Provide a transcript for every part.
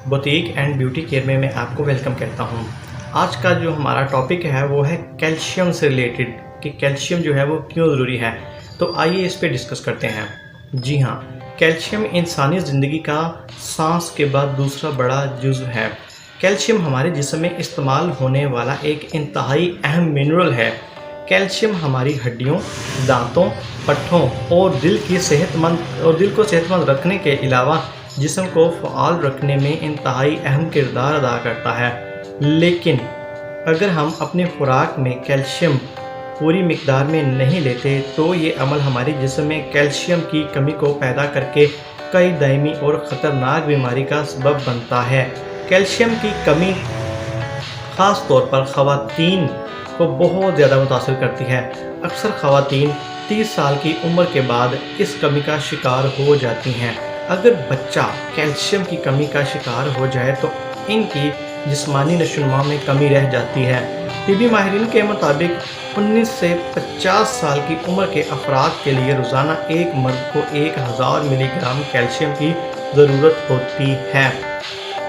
Boutique and beauty care में मैं आपको वेलकम कहता हूँ। आज का जो हमारा टॉपिक है वो है कैल्शियम से रिलेटेड कि कैल्शियम जो है वो क्यों ज़रूरी है। तो आइए इस पे डिस्कस करते हैं। जी हाँ, कैल्शियम इंसानी ज़िंदगी का सांस के बाद दूसरा बड़ा जुज़्व है। कैल्शियम हमारे जिस्म में इस्तेमाल होने वाला एक इंतहाई अहम मिनरल है। कैल्शियम हमारी हड्डियों, दांतों, पट्ठों और दिल को सेहतमंद रखने के अलावा जिस्म को फ़आल रखने में इंतहाई अहम किरदार अदा करता है। लेकिन अगर हम अपने खुराक में कैल्शियम पूरी मिकदार में नहीं लेते तो ये अमल हमारे जिस्म में कैल्शियम की कमी को पैदा करके कई दायमी और ख़तरनाक बीमारी का सबब बनता है। कैल्शियम की कमी ख़ास तौर पर ख़वातीन को बहुत ज़्यादा मुतासिर करती है। अक्सर ख़वातीन 30 साल की उम्र के बाद इस कमी का शिकार हो जाती हैं। अगर बच्चा कैल्शियम की कमी का शिकार हो जाए तो इनकी जिस्मानी नशोनुमा में कमी रह जाती है। तिबी माहिरीन के मुताबिक 19 से 50 साल की उम्र के अफराद के लिए रोज़ाना एक मर्द को 1000 मिलीग्राम कैल्शियम की ज़रूरत होती है।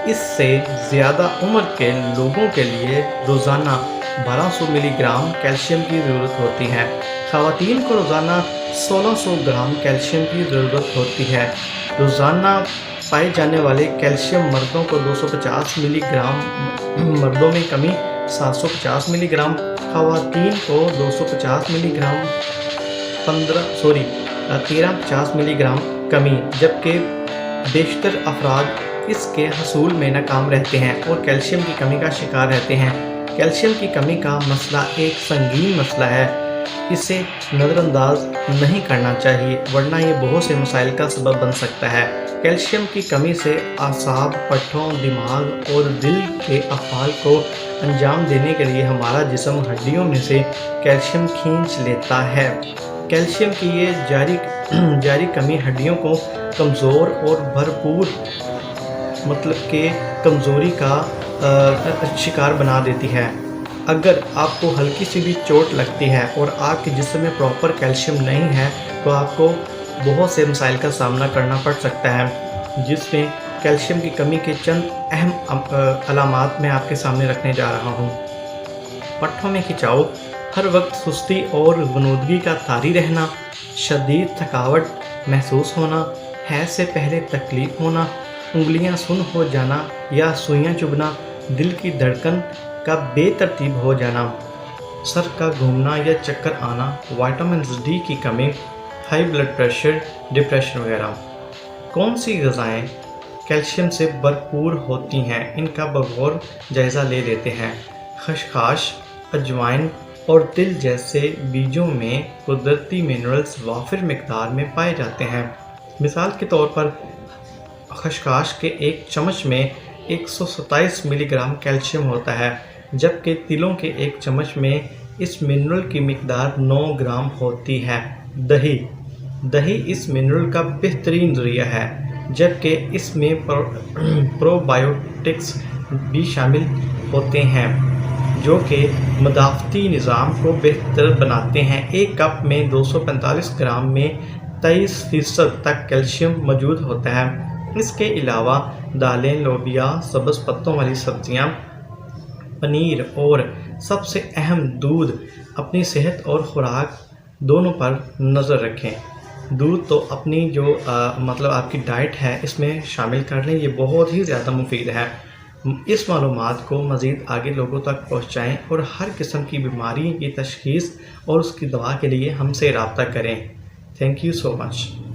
इससे ज़्यादा उम्र के लोगों के लिए रोज़ाना 1200 मिलीग्राम कैल्शियम की ज़रूरत होती है। ख़वातीन को रोज़ाना 1600 ग्राम कैल्शियम की ज़रूरत होती है। रोज़ाना पाए जाने वाले कैल्शियम मर्दों को 250 मिलीग्राम, मर्दों में कमी 750 मिलीग्राम, ख़वातीन को 250 मिलीग्राम 1350 मिलीग्राम कमी, जबकि बेशतर अफराद इसके हसूल में नाकाम रहते हैं और कैल्शियम की कमी का शिकार रहते हैं। कैल्शियम की कमी का मसला एक संगीन मसला है। इसे नज़रअंदाज नहीं करना चाहिए वरना ये बहुत से मसाइल का सबब बन सकता है। कैल्शियम की कमी से आसाब, पट्ठों, दिमाग और दिल के अफ़आल को अंजाम देने के लिए हमारा जिस्म हड्डियों में से कैल्शियम खींच लेता है। कैल्शियम की ये जारी कमी हड्डियों को कमज़ोर और भरपूर कमज़ोरी का शिकार बना देती है। अगर आपको हल्की सी भी चोट लगती है और आपके जिस्म में प्रॉपर कैल्शियम नहीं है तो आपको बहुत से मसाइल का सामना करना पड़ सकता है, जिसमें कैल्शियम की कमी के चंद अहम अलामात मैं आपके सामने रखने जा रहा हूँ। पट्ठों में खिंचाव, हर वक्त सुस्ती और गनूदगी का तारी रहना, शदीद थकावट महसूस होना, हैज़ से पहले तकलीफ़ होना, उंगलियां सुन्न हो जाना या सुइयां चुभना, दिल की धड़कन का बेतरतीब हो जाना, सर का घूमना या चक्कर आना, विटामिन डी की कमी, हाई ब्लड प्रेशर, डिप्रेशन वगैरह। कौन सी ग़िज़ाएँ कैल्शियम से भरपूर होती हैं, इनका बगौर जायज़ा ले लेते हैं। खसखस, अजवाइन और तिल जैसे बीजों में कुदरती मिनरल्स वाफिर मिकदार में पाए जाते हैं। मिसाल के तौर पर खसखस के एक चम्मच में 127 मिलीग्राम कैल्शियम होता है, जबकि तिलों के एक चम्मच में इस मिनरल की मिकदार 9 ग्राम होती है। दही इस मिनरल का बेहतरीन ज़रिया है, जबकि इसमें प्रोबायोटिक्स भी शामिल होते हैं जो कि मदाफ़ती निज़ाम को बेहतर बनाते हैं। एक कप में 245 ग्राम में 23% तक कैल्शियम मौजूद होता है। इसके अलावा दालें, लोबिया, सब्ज़ पत्तों वाली सब्ज़ियाँ, पनीर और सबसे अहम दूध अपनी सेहत और ख़ुराक दोनों पर नज़र रखें। दूध तो अपनी जो आपकी डाइट है इसमें शामिल कर लें, ये बहुत ही ज़्यादा मुफीद है। इस मालूमात को मज़ीद आगे लोगों तक पहुँचाएँ और हर किस्म की बीमारी की तशख़ीस और उसकी दवा के लिए हमसे रब्ता करें। Thank you so much.